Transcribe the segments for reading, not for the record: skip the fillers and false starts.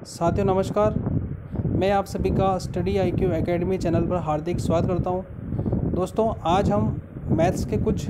साथियों नमस्कार। मैं आप सभी का स्टडी IQ एकेडमी चैनल पर हार्दिक स्वागत करता हूं। दोस्तों आज हम मैथ्स के कुछ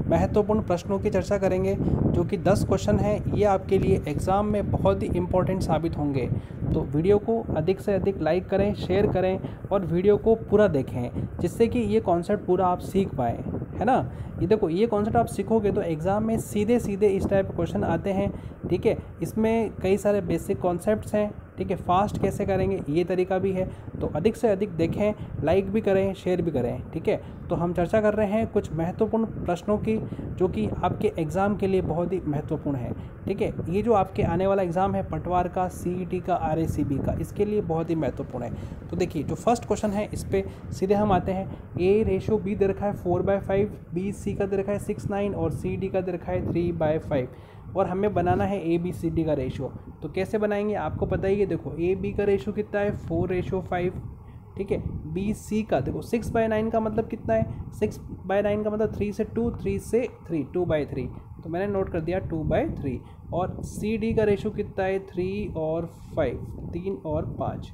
महत्वपूर्ण प्रश्नों की चर्चा करेंगे जो कि 10 क्वेश्चन हैं। ये आपके लिए एग्ज़ाम में बहुत ही इम्पोर्टेंट साबित होंगे। तो वीडियो को अधिक से अधिक लाइक करें, शेयर करें और वीडियो को पूरा देखें जिससे कि ये कॉन्सेप्ट पूरा आप सीख पाएँ, है ना। ये देखो, ये कॉन्सेप्ट आप सीखोगे तो एग्ज़ाम में सीधे सीधे इस टाइप के क्वेश्चन आते हैं। ठीक है, इसमें कई सारे बेसिक कॉन्सेप्ट्स हैं। ठीक है, फास्ट कैसे करेंगे ये तरीका भी है। तो अधिक से अधिक देखें, लाइक भी करें, शेयर भी करें। ठीक है, तो हम चर्चा कर रहे हैं कुछ महत्वपूर्ण प्रश्नों की जो कि आपके एग्ज़ाम के लिए बहुत ही महत्वपूर्ण है। ठीक है, ये जो आपके आने वाला एग्ज़ाम है पटवार का, CET का, RACB का, इसके लिए बहुत ही महत्वपूर्ण है। तो देखिए, जो फर्स्ट क्वेश्चन है इस पर सीधे हम आते हैं। A/B दे रखा है 4/5, BC का दे रखा है 6/9 और CD का दे रखा है 3/5 और हमें बनाना है ABCD का रेशो। तो कैसे बनाएंगे आपको पता ही है। देखो, AB का रेशो कितना है 4/5। ठीक है, BC का देखो 6/9 का मतलब कितना है, 6/9 का मतलब 3 से 2, 3 से 3, 2/3। तो मैंने नोट कर दिया 2/3। और CD का रेशो कितना है 3 और 5, 3 और 5।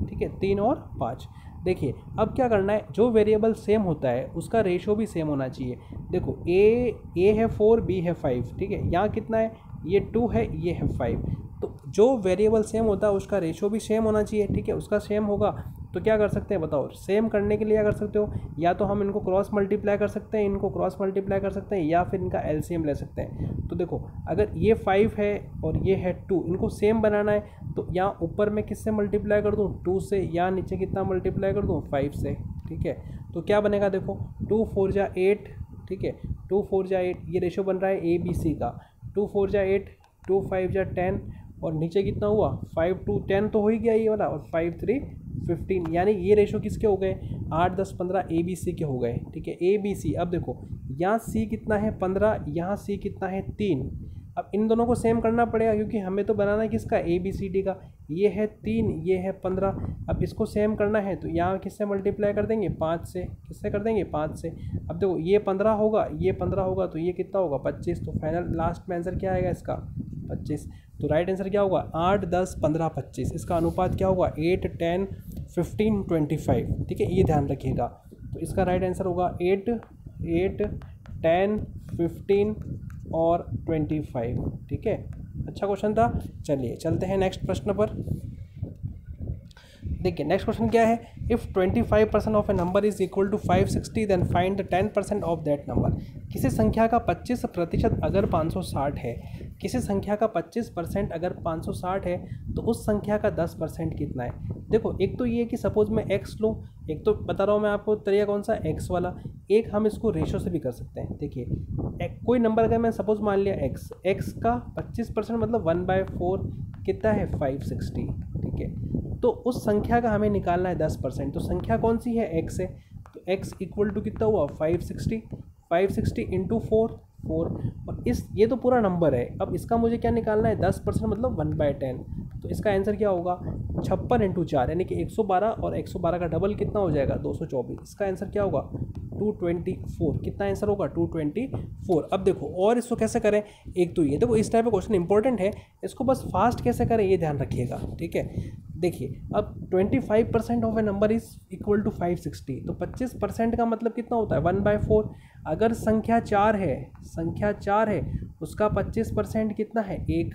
ठीक है, 3 और 5। देखिए अब क्या करना है, जो वेरिएबल सेम होता है उसका रेशो भी सेम होना चाहिए। देखो ए है 4, B है 5। ठीक है, यहाँ कितना है, ये 2 है, ये है 5। तो जो वेरिएबल सेम होता है उसका रेशो भी सेम होना चाहिए। ठीक है, उसका सेम होगा तो क्या कर सकते हैं बताओ। सेम करने के लिए क्या कर सकते हो, या तो हम इनको क्रॉस मल्टीप्लाई कर सकते हैं, इनको क्रॉस मल्टीप्लाई कर सकते हैं, या फिर इनका LCM ले सकते हैं। तो देखो, अगर ये 5 है और ये है 2, इनको सेम बनाना है तो यहाँ ऊपर मैं किससे मल्टीप्लाई कर दूँ, 2 से। यहाँ नीचे कितना मल्टीप्लाई कर दूँ, 5 से। ठीक है, तो क्या बनेगा देखो, 2 4 जा 8। ठीक है, 2 4 जा 8, ये रेशो बन रहा है ABC का। 2 4 जा 8, 2 5 जा 10 और नीचे कितना हुआ 5 2 10 तो हो ही गया ये वाला, और 5 3 15। यानी ये रेशो किसके हो गए, 8 10 15 ABC के हो गए। ठीक है, ABC। अब देखो यहाँ C कितना है 15, यहाँ C कितना है 3। अब इन दोनों को सेम करना पड़ेगा क्योंकि हमें तो बनाना है किसका, ABCD का। ये है 3, ये है 15। अब इसको सेम करना है तो यहाँ किससे मल्टीप्लाई कर देंगे, 5 से। किससे कर देंगे, 5 से। अब देखो ये 15 होगा, ये 15 होगा तो ये कितना होगा, 25। तो फाइनल लास्ट में आंसर क्या आएगा इसका, 25। तो राइट आंसर क्या होगा, 8 10 15 25। इसका अनुपात क्या होगा, 8 10 15 25। ठीक है, ये ध्यान रखिएगा। तो इसका राइट आंसर होगा 8 10 15 और 25। ठीक है, अच्छा क्वेश्चन था। चलिए चलते हैं नेक्स्ट प्रश्न पर। देखिए नेक्स्ट क्वेश्चन क्या है, if 25% of a number is equal to 560 then find the 10% of that number. किसी संख्या का 25% अगर 560 है, किसी संख्या का 25% अगर 560 है तो उस संख्या का 10% कितना है। देखो, एक तो ये कि सपोज मैं x लूँ, एक तो बता रहा हूँ मैं आपको तरीका कौन सा, x वाला। एक हम इसको रेशो से भी कर सकते हैं। देखिए कोई नंबर अगर मैं सपोज मान लिया x का 25% मतलब 1/4 कितना है 560। ठीक है, तो उस संख्या का हमें निकालना है 10%। तो संख्या कौन सी है, x है। तो x इक्वल टू कितना हुआ 560, 560 इंटू 4 और ये तो पूरा नंबर है। अब इसका मुझे क्या निकालना है, 10% मतलब 1/10। तो इसका आंसर क्या होगा, 56 इंटू 4 यानी कि 112 और 112 का डबल कितना हो जाएगा, 224। इसका आंसर क्या होगा 224। कितना आंसर होगा 224। अब देखो और इसको कैसे करें, एक तो ये देखो इस टाइप का क्वेश्चन इंपॉर्टेंट है, इसको बस फास्ट कैसे करें ये ध्यान रखिएगा। ठीक है, देखिए अब 25% of a number is equal to 560। तो 25% का मतलब कितना होता है 1/4। अगर संख्या 4 है, संख्या 4 है उसका 25% कितना है 1।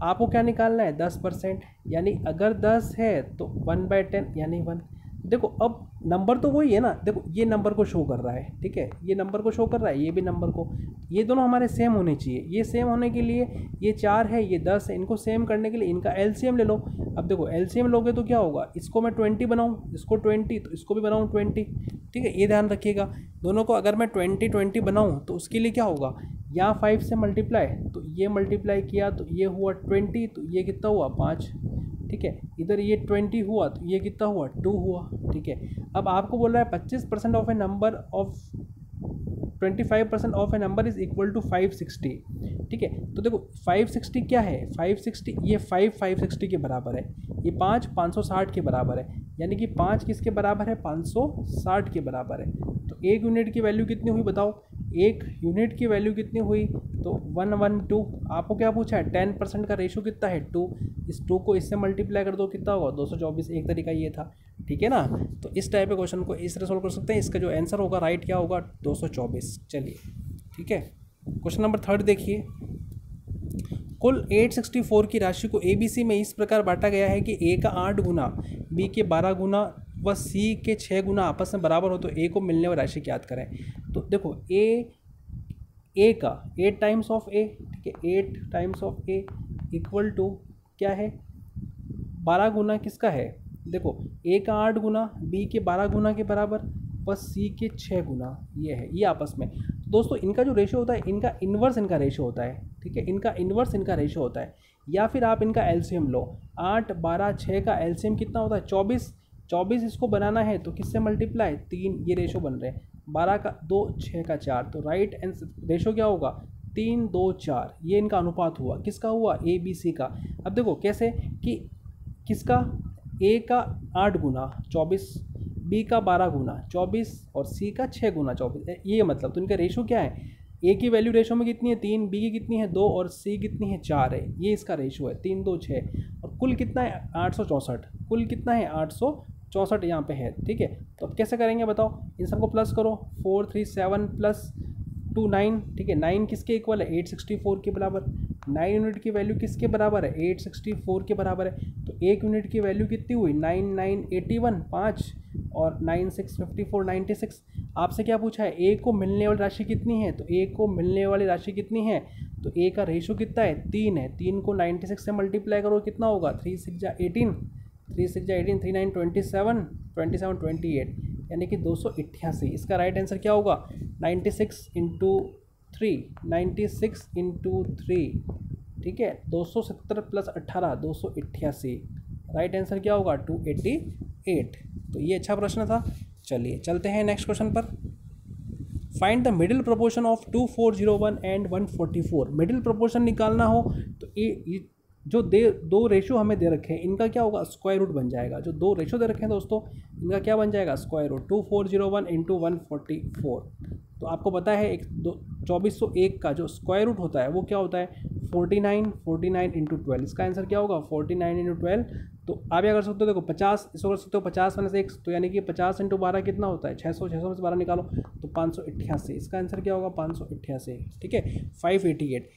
आपको क्या निकालना है 10%, यानी अगर 10 है तो 1/10 यानी 1। देखो अब नंबर तो वही है ना, देखो ये नंबर को शो कर रहा है। ठीक है, ये नंबर को शो कर रहा है, ये भी नंबर को। ये दोनों हमारे सेम होने चाहिए। ये सेम होने के लिए ये 4 है, ये 10 है, इनको सेम करने के लिए इनका LCM ले लो। अब देखो LCM लोगे तो क्या होगा, इसको मैं 20 बनाऊँ, इसको 20 तो इसको भी बनाऊँ 20। ठीक है, ये ध्यान रखिएगा। दोनों को अगर मैं 20 20 बनाऊँ तो उसके लिए क्या होगा, यहाँ 5 से मल्टीप्लाई, तो ये मल्टीप्लाई किया तो ये हुआ 20, तो ये कितना हुआ 5। ठीक है, इधर ये 20 हुआ तो ये कितना हुआ 2 हुआ। ठीक है, अब आपको बोल रहा है 25% of a number of 25% of a number is equal to 560। ठीक है, तो देखो 560 क्या है, 560 ये 560 के बराबर है, ये 560 के बराबर है, यानी कि 5 किसके बराबर है 560 के बराबर है। तो एक यूनिट की वैल्यू कितनी हुई बताओ, एक यूनिट की वैल्यू कितनी हुई, तो 1:2। आपको क्या पूछा है 10% का रेशो कितना है 2, इस 2 को इससे मल्टीप्लाई कर दो कितना होगा 224। एक तरीका ये था, ठीक है ना। तो इस टाइप के क्वेश्चन को इस तरह सॉल्व कर सकते हैं। इसका जो आंसर होगा राइट क्या होगा 224। चलिए ठीक है, क्वेश्चन नंबर 3 देखिए। कुल 864 की राशि को ABC में इस प्रकार बांटा गया है कि A का 8 गुना, B के 12 गुना व C के 6 गुना आपस में बराबर हो तो A को मिलने वाली राशि ज्ञात करें। तो देखो A का 8 टाइम्स ऑफ A, ठीक है, 8 times of A equal to क्या है 12 गुना किसका है, देखो A का 8 गुना B के 12 गुना के बराबर बस C के 6 गुना, ये है, ये आपस में। तो दोस्तों इनका जो रेशो होता है, इनका इन्वर्स इनका रेशो होता है, ठीक है, इनका इन्वर्स इनका रेशो होता है। या फिर आप इनका एलसीएम लो, 8 12 6 का एलसीएम कितना होता है 24। 24 इसको बनाना है तो किससे मल्टीप्लाई 3, ये रेशो बन रहे हैं। 12 का 2, 6 का 4, तो राइट आंसर रेशो क्या होगा 3 2 4। ये इनका अनुपात हुआ, किसका हुआ ABC का। अब देखो कैसे कि किसका A का 8 गुना 24, B का 12 गुना 24 और C का 6 गुना 24, ये मतलब। तो इनका रेशो क्या है, A की वैल्यू रेशो में कितनी है 3, B की कितनी है 2 और C कितनी है 4 है। ये इसका रेशो है 3 2 6। और कुल कितना है 864, कुल कितना है 864 यहाँ पे है, ठीक है। तो अब कैसे करेंगे बताओ, इन सबको प्लस करो, 4 3 7 प्लस 2 9, ठीक है। 9 किसके इक्वल है 864 के बराबर। 9 यूनिट की वैल्यू किसके बराबर है 864 के बराबर है। तो 1 यूनिट की वैल्यू कितनी हुई 9 9 81 5 और 9 6 54 96। आपसे क्या पूछा है A को मिलने वाली राशि कितनी है, तो A को मिलने वाली राशि कितनी है, तो A का रेशो कितना है 3 है। 3 को 96 से मल्टीप्लाई करो कितना होगा 3 6 18, 3 6 18, 3 9 27, 27 28, यानी कि 288। इसका राइट आंसर क्या होगा 96 इंटू 3, 96 इंटू 3, ठीक है, 270 प्लस 18 288। राइट आंसर क्या होगा 288। तो ये अच्छा प्रश्न था। चलिए चलते हैं नेक्स्ट क्वेश्चन पर। Find the middle proportion of 2401 and 144। Middle proportion निकालना हो तो ये जो दो रेशो हमें दे रखे हैं इनका क्या होगा स्क्वायर रूट बन जाएगा। जो दो रेशो दे रखे हैं दोस्तों इनका क्या बन जाएगा स्क्वायर रूट। 2401 इंटू 144, तो आपको पता है 2401 का जो स्क्वायर रूट होता है वो क्या होता है 49, 49 इंटू 12। इसका आंसर क्या होगा 49 इंटू 12। तो आप क्या कर सकते हो देखो 50, इसको कर सकते हो 50 में से 1, तो यानी कि 50 इंटू 12 कितना होता है 600, 600 में से 12 निकालो तो 588। इसका आंसर क्या होगा 588, ठीक है 588।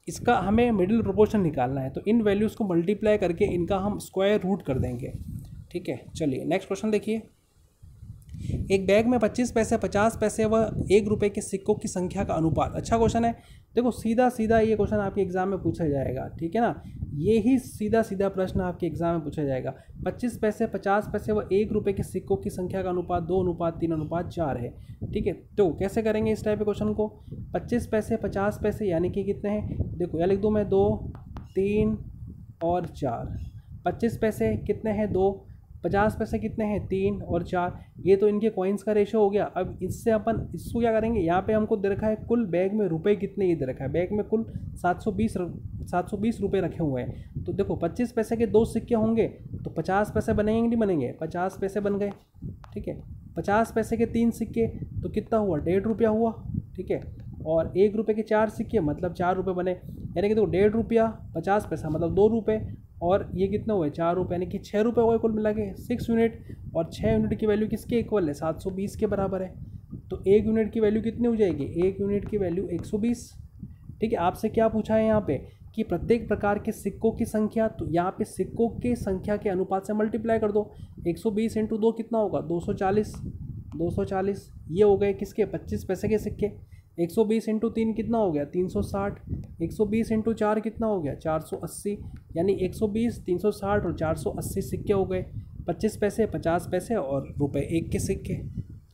इसका हमें मिडिल प्रोपोर्शन निकालना है तो इन वैल्यूज़ को मल्टीप्लाई करके इनका हम स्क्वायर रूट कर देंगे, ठीक है। चलिए नेक्स्ट क्वेश्चन देखिए। एक बैग में 25 पैसे 50 पैसे व 1 रुपये के सिक्कों की संख्या का अनुपात। अच्छा क्वेश्चन है, देखो सीधा सीधा ये क्वेश्चन आपके एग्जाम में पूछा जाएगा, ठीक है ना। ये ही सीधा सीधा प्रश्न आपके एग्जाम में पूछा जाएगा। 25 पैसे 50 पैसे व 1 रुपये के सिक्कों की संख्या का अनुपात 2:3:4 है, ठीक है। तो कैसे करेंगे इस टाइप के क्वेश्चन को। 25 पैसे 50 पैसे यानी कि कितने हैं, देखो या लिख दूँ मैं 2 3 और 4। 25 पैसे कितने हैं 2, 50 पैसे कितने हैं 3 और 4। ये तो इनके कॉइन्स का रेशो हो गया। अब इससे अपन इसको क्या करेंगे, यहाँ पे हमको दे रखा है कुल बैग में रुपए कितने, ये दे रखा है बैग में कुल 720 रुपये रखे हुए हैं। तो देखो 25 पैसे के 2 सिक्के होंगे तो 50 पैसे बनेंगे नहीं बनेंगे, 50 पैसे बन गए, ठीक है। 50 पैसे के 3 सिक्के तो कितना हुआ 1.5 रुपया हुआ, ठीक है। और 1 रुपये के 4 सिक्के मतलब 4 रुपये बने, यानी कि देखो 1.5 रुपया 50 पैसा मतलब 2 रुपये, और ये कितना हुआ 4 रुपये, यानी कि 6 रुपये हुए कुल मिला के 6 यूनिट। और 6 यूनिट की वैल्यू किसके इक्वल है 720 के बराबर है। तो 1 यूनिट की वैल्यू कितनी हो जाएगी 1 यूनिट की वैल्यू 120, ठीक है। आपसे क्या पूछा है यहाँ पे कि प्रत्येक प्रकार के सिक्कों की संख्या, तो यहाँ पे सिक्कों की संख्या के अनुपात से मल्टीप्लाई कर दो। 120 इंटू 2 कितना होगा 240, 240 ये हो गए किसके 25 पैसे के सिक्के। 120 इंटू 3 कितना हो गया 360, 120 इंटू 4 कितना हो गया 480, यानी 120 360 और 480 सिक्के हो गए। 25 पैसे 50 पैसे और रुपए 1 के सिक्के।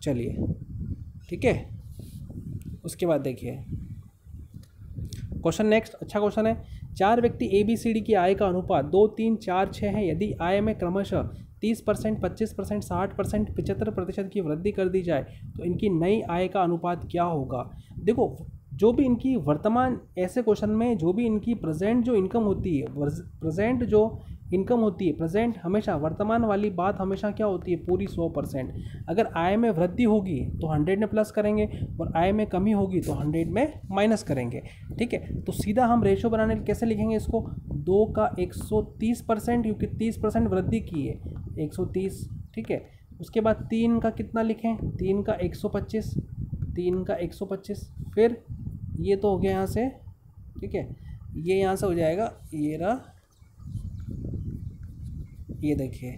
चलिए ठीक है, उसके बाद देखिए क्वेश्चन नेक्स्ट। अच्छा क्वेश्चन है, 4 व्यक्ति ABCD की आय का अनुपात 2 3 4 6 है। यदि आय में क्रमशः 30%, 25%, 60%, 75% की वृद्धि कर दी जाए तो इनकी नई आय का अनुपात क्या होगा। देखो जो भी इनकी वर्तमान, ऐसे क्वेश्चन में जो भी इनकी प्रेजेंट जो इनकम होती है, प्रेजेंट जो इनकम होती है प्रेजेंट हमेशा, वर्तमान वाली बात हमेशा क्या होती है, पूरी 100%। अगर आय में वृद्धि होगी तो 100 में प्लस करेंगे, और आय में कमी होगी तो 100 में माइनस करेंगे। ठीक है, तो सीधा हम रेशो बनाने कैसे लिखेंगे इसको, 2 का 130%, क्योंकि 30% वृद्धि की है, 130। ठीक है, उसके बाद 3 का कितना लिखें, 3 का 125, 3 का 125, फिर ये तो हो गया यहाँ से। ठीक है, ये यहाँ से हो जाएगा, ये रहा, ये देखिए।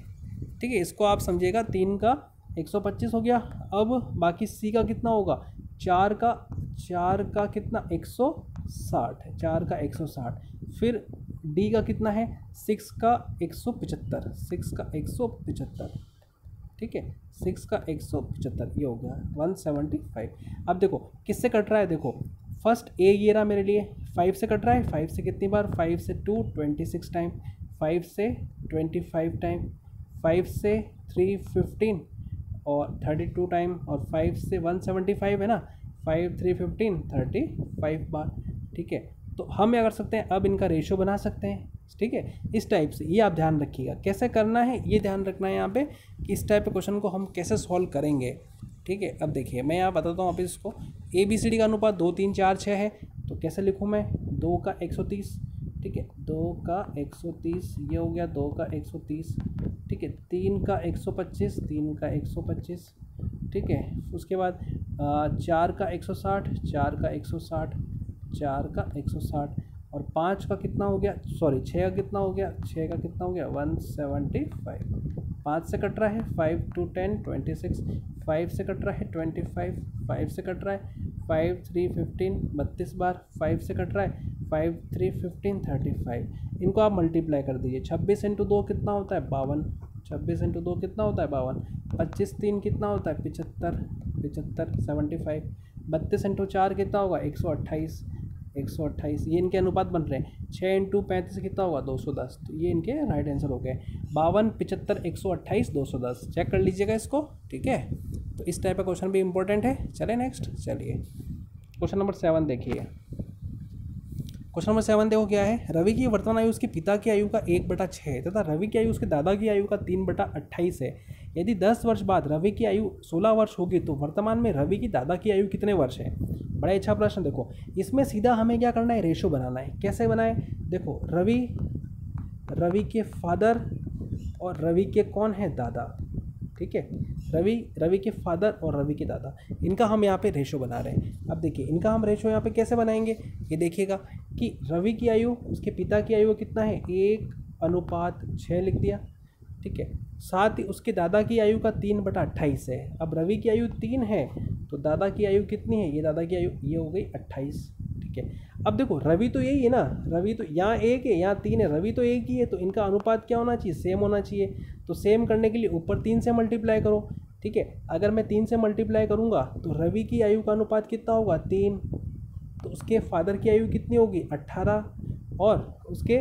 ठीक है, इसको आप समझिएगा, 3 का 125 हो गया। अब बाकी सी का कितना होगा, 4 का कितना, 160, 4 का 160। फिर डी का कितना है, 6 का 175, 6 का 175। ठीक है, 6 का 175, ये हो गया 175। अब देखो किससे कट रहा है, देखो फर्स्ट ए ये रहा मेरे लिए, 5 से कट रहा है। 5 से कितनी बार, 5 से 2 26 टाइम, 5 से 25 टाइम, 5 से 3 15 और 32 टाइम, और 5 से 175 है ना, 5 3 15 35 बार। ठीक है, तो हम क्या कर सकते हैं, अब इनका रेशो बना सकते हैं। ठीक है, इस टाइप से, ये आप ध्यान रखिएगा कैसे करना है, ये ध्यान रखना है यहाँ पे कि इस टाइप के क्वेश्चन को हम कैसे सॉल्व करेंगे। ठीक है, अब देखिए मैं यहाँ बताता हूँ आप इसको, ABCD का अनुपात 2 3 4 6 है, तो कैसे लिखूँ मैं, 2 का 130। ठीक है, 2 का 130, ये हो गया 2 का 130। ठीक है, 3 का 125, 3 का 125। ठीक है, उसके बाद 4 का 160, 4 का 160, 4 का 160, और 5 का कितना हो गया, सॉरी 6 का कितना हो गया, 6 का कितना हो गया 175। 5 से कट रहा है, 5 2 10 26, 5 से कट रहा है 25, 5 से कट रहा है 5 3 15 32 बार, 5 से कट रहा है 5 3 15 35। इनको आप मल्टीप्लाई कर दीजिए, 26 इंटू 2 कितना होता है 52, 26 इंटू 2 कितना होता है 52, 25 3 कितना होता है 75, 75 75, 32 इंटू 4 कितना होगा 128, 128। ये इनके अनुपात बन रहे हैं। 6 इंटू 35 कितना होगा 210, तो ये इनके राइट आंसर हो गए, 52 75 128 210। चेक कर लीजिएगा इसको। ठीक है, तो इस टाइप का क्वेश्चन भी इंपॉर्टेंट है। चले नेक्स्ट, चलिए क्वेश्चन नंबर 7 देखिए। क्वेश्चन नंबर 7 देखो क्या है, रवि की वर्तमान आयु उसके पिता की आयु का 1/6 है तथा रवि की आयु उसके दादा की आयु का 3/28 है। यदि 10 वर्ष बाद रवि की आयु 16 वर्ष होगी तो वर्तमान में रवि की दादा की आयु कितने वर्ष है। बड़ा अच्छा प्रश्न। देखो इसमें सीधा हमें क्या करना है, रेशो बनाना है। कैसे बनाए, देखो रवि के फादर और रवि के कौन है, दादा। ठीक है, रवि के फादर और रवि के दादा, इनका हम यहाँ पे रेशो बना रहे हैं। अब देखिए इनका हम रेशो यहाँ पे कैसे बनाएंगे, ये देखिएगा कि रवि की आयु उसके पिता की आयु कितना है 1/6 लिख दिया। ठीक है, साथ ही उसके दादा की आयु का 3/28 है। अब रवि की आयु 3 है तो दादा की आयु कितनी है, ये दादा की आयु ये हो गई 28। ठीक है, अब देखो रवि तो यही है ना, रवि तो यहाँ 1 है यहाँ 3 है, रवि तो एक ही है, तो इनका अनुपात क्या होना चाहिए, सेम होना चाहिए। तो सेम करने के लिए ऊपर 3 से मल्टीप्लाई करो। ठीक है, अगर मैं 3 से मल्टीप्लाई करूँगा तो रवि की आयु का अनुपात कितना होगा 3, तो उसके फादर की आयु कितनी होगी 18, और उसके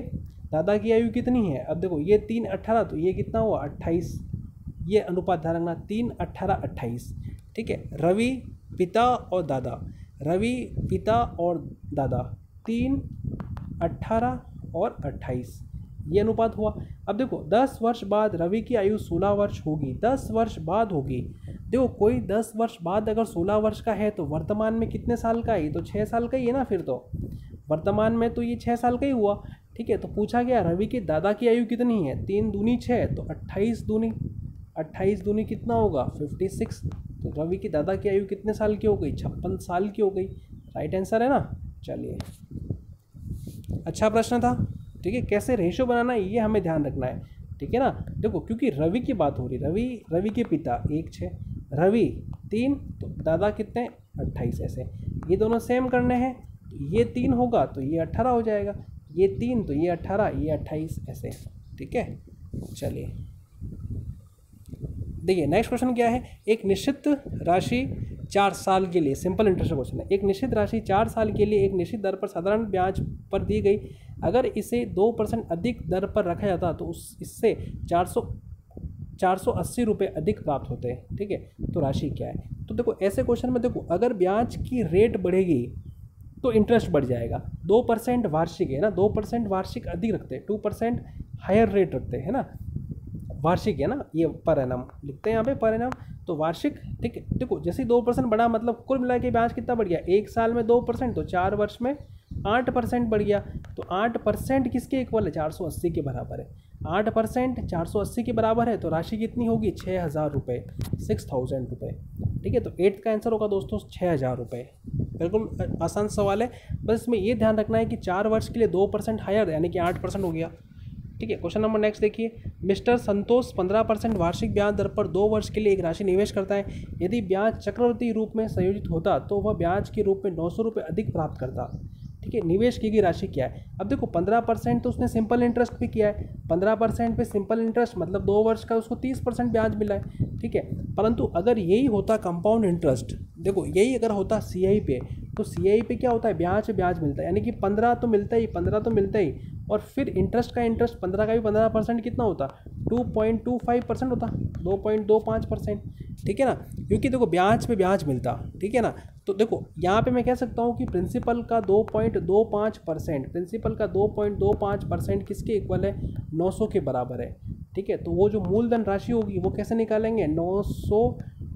दादा की आयु कितनी है, अब देखो ये 3 18, तो ये कितना हुआ 28। ये अनुपात ध्यान रखना 3 18 28। ठीक है, रवि पिता और दादा, रवि पिता और दादा 3 18 और 28, ये अनुपात हुआ। अब देखो 10 वर्ष बाद रवि की आयु 16 वर्ष होगी, 10 वर्ष बाद होगी। देखो कोई 10 वर्ष बाद अगर 16 वर्ष का है तो वर्तमान में कितने साल का है, तो 6 साल का ही है ना, फिर तो वर्तमान में तो ये 6 साल का ही हुआ। ठीक है, तो पूछा गया रवि के दादा की आयु कितनी है, 3 दूनी 6, तो 28 दूनी कितना होगा 56। तो रवि की दादा की आयु कितने साल की हो गई, 56 साल की हो गई। राइट आंसर है ना। चलिए अच्छा प्रश्न था। ठीक है, कैसे रेशो बनाना है ये हमें ध्यान रखना है। ठीक है ना, देखो क्योंकि रवि की बात हो रही, रवि के पिता 1 6, रवि 3, तो दादा कितने 28, ऐसे ये दोनों सेम करने हैं। ये 3 होगा तो ये 18 हो जाएगा, ये 3 तो ये 18, ये 28 ऐसे। ठीक है, चलिए देखिए नेक्स्ट क्वेश्चन क्या है, एक निश्चित राशि 4 साल के लिए, सिंपल इंटरेस्ट क्वेश्चन है। एक निश्चित राशि 4 साल के लिए एक निश्चित दर पर साधारण ब्याज पर दी गई, अगर इसे 2% अधिक दर पर रखा जाता तो इससे 480 रुपये अधिक प्राप्त होते हैं। ठीक है, तो राशि क्या है, तो देखो ऐसे क्वेश्चन में देखो अगर ब्याज की रेट बढ़ेगी तो इंटरेस्ट बढ़ जाएगा। 2% वार्षिक है ना, 2% वार्षिक अधिक रखते हैं, 2% हायर रेट रखते हैं ना, वार्षिक है ना, ये पर एनम लिखते हैं यहाँ पे पर एनम, तो वार्षिक, ठीक है। देखो जैसे 2% बढ़ा मतलब कुल मिला के ब्याज कितना बढ़ गया, एक साल में 2%, तो 4 वर्ष में 8% बढ़ गया। तो 8% किसके इक्वल है, 480 के बराबर है। 8% 480 के बराबर है, तो राशि कितनी होगी, 6,000 रुपये, 6,000 रुपये, ठीक है। तो 8th का आंसर होगा दोस्तों 6,000 रुपये। बिल्कुल आसान सवाल है, बस इसमें ये ध्यान रखना है कि 4 वर्ष के लिए 2% हायर यानी कि 8% हो गया, ठीक है। क्वेश्चन नंबर नेक्स्ट देखिए, मिस्टर संतोष 15% वार्षिक ब्याज दर पर 2 वर्ष के लिए एक राशि निवेश करता है। यदि ब्याज चक्रवृद्धि रूप में संयोजित होता तो वह ब्याज के रूप में 900 रुपये अधिक प्राप्त करता, ठीक है। निवेश की गई राशि क्या है, अब देखो 15% तो उसने सिंपल इंटरेस्ट पे किया है, 15% पे सिंपल इंटरेस्ट मतलब 2 वर्ष का उसको 30% ब्याज मिला है, ठीक है। परंतु अगर यही होता कंपाउंड इंटरेस्ट, देखो यही अगर होता CI पे, तो CI पे क्या होता है, ब्याज पे ब्याज मिलता है, यानी कि 15 तो मिलता ही, 15 तो मिलता ही, और फिर इंटरेस्ट का इंटरेस्ट 15 का भी 15% कितना होता, 2.25% होता, 2.25%, ठीक है ना, क्योंकि देखो ब्याज पे ब्याज मिलता, ठीक है ना। तो देखो यहाँ पे मैं कह सकता हूँ कि प्रिंसिपल का 2.25%, प्रिंसिपल का 2.25% किसके इक्वल है, 900 के बराबर है, ठीक है। तो वो जो मूलधन राशि होगी वो कैसे निकालेंगे, 900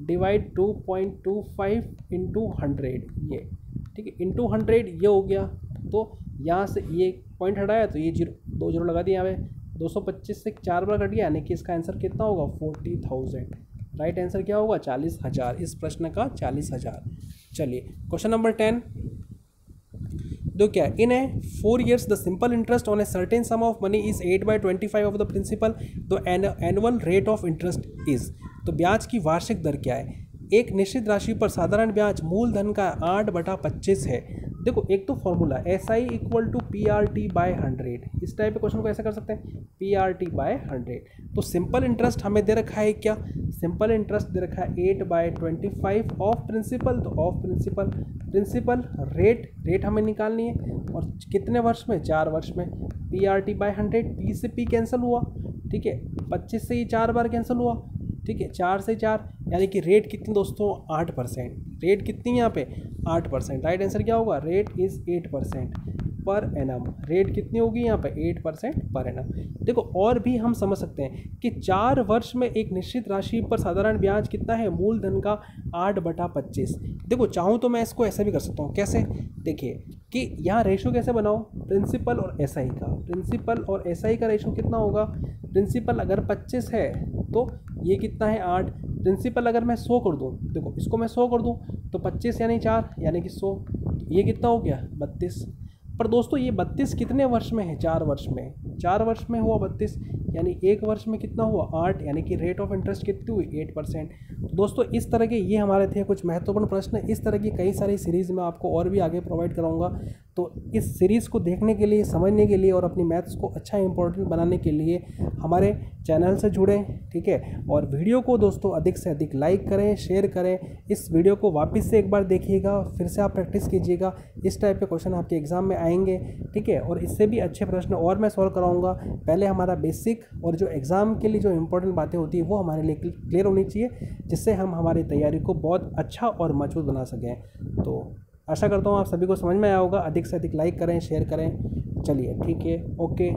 डिवाइड 2.25 इंटू 100, ये ठीक है, इंटू 100 ये हो गया। तो यहाँ से ये पॉइंट हटाया तो ये 2 जीरो लगा दिया यहाँ पे, 225 से 4 बार कट गया, यानी कि इसका आंसर कितना होगा, 40,000। राइट आंसर क्या होगा, 40,000, इस प्रश्न का 40,000। चलिए क्वेश्चन नंबर 10 दो क्या, in a 4 years the simple interest on a certain sum of money is 8/25 of the principal, the annual rate of interest is. तो ब्याज की वार्षिक दर क्या है, एक निश्चित राशि पर साधारण ब्याज मूलधन का 8/25 है। देखो एक तो formula SI equal to PRT/100, इस टाइप के क्वेश्चन को ऐसे कर सकते हैं, PRT/100। तो सिंपल इंटरेस्ट हमें दे रखा है क्या, सिंपल इंटरेस्ट दे रखा है 8/25 ऑफ प्रिंसिपल, तो ऑफ प्रिंसिपल, प्रिंसिपल रेट हमें निकालनी है, और कितने वर्ष में, 4 वर्ष में। PRT/100, P से P कैंसिल हुआ, ठीक है, 25 से ही 4 बार कैंसिल हुआ, ठीक है, 4 से 4, यानी कि रेट कितनी दोस्तों, 8%, रेट कितनी यहाँ पे, 8%। राइट आंसर क्या होगा, rate is 8% per annum, rate कितनी होगी यहाँ पे, 8% पर एनम। देखो और भी हम समझ सकते हैं कि 4 वर्ष में एक निश्चित राशि पर साधारण ब्याज कितना है, मूलधन का 8/25। देखो चाहूँ तो मैं इसको ऐसे भी कर सकता हूँ, कैसे, देखिए कि यहाँ रेशो कैसे बनाओ, प्रिंसिपल और SI का, प्रिंसिपल और SI का रेशो कितना होगा, प्रिंसिपल अगर 25 है तो ये कितना है, 8। प्रिंसिपल अगर मैं 100 कर दूँ, देखो इसको मैं 100 कर दूँ तो 25 यानी 4 यानी कि 100, ये कितना हो गया, 32। पर दोस्तों ये 32 कितने वर्ष में है, 4 वर्ष में, 4 वर्ष में हुआ 32, यानी 1 वर्ष में कितना हुआ, 8, यानी कि रेट ऑफ इंटरेस्ट कितनी हुई, 8%। तो दोस्तों इस तरह के ये हमारे थे कुछ महत्वपूर्ण प्रश्न, इस तरह की कई सारी सीरीज़ मैं आपको और भी आगे प्रोवाइड कराऊंगा। तो इस सीरीज़ को देखने के लिए, समझने के लिए और अपनी मैथ्स को अच्छा इंपॉर्टेंट बनाने के लिए हमारे चैनल से जुड़ें, ठीक है। और वीडियो को दोस्तों अधिक से अधिक लाइक करें, शेयर करें, इस वीडियो को वापस से एक बार देखिएगा, फिर से आप प्रैक्टिस कीजिएगा, इस टाइप के क्वेश्चन आपके एग्जाम में आएंगे, ठीक है। और इससे भी अच्छे प्रश्न और मैं सॉल्व कराऊंगा। पहले हमारा बेसिक और जो एग्ज़ाम के लिए जो इंपॉर्टेंट बातें होती है वो हमारे लिए क्लियर होनी चाहिए, जिससे हम हमारी तैयारी को बहुत अच्छा और मजबूत बना सकें। तो आशा करता हूँ आप सभी को समझ में आया होगा, अधिक से अधिक लाइक करें, शेयर करें। चलिए ठीक है, ओके।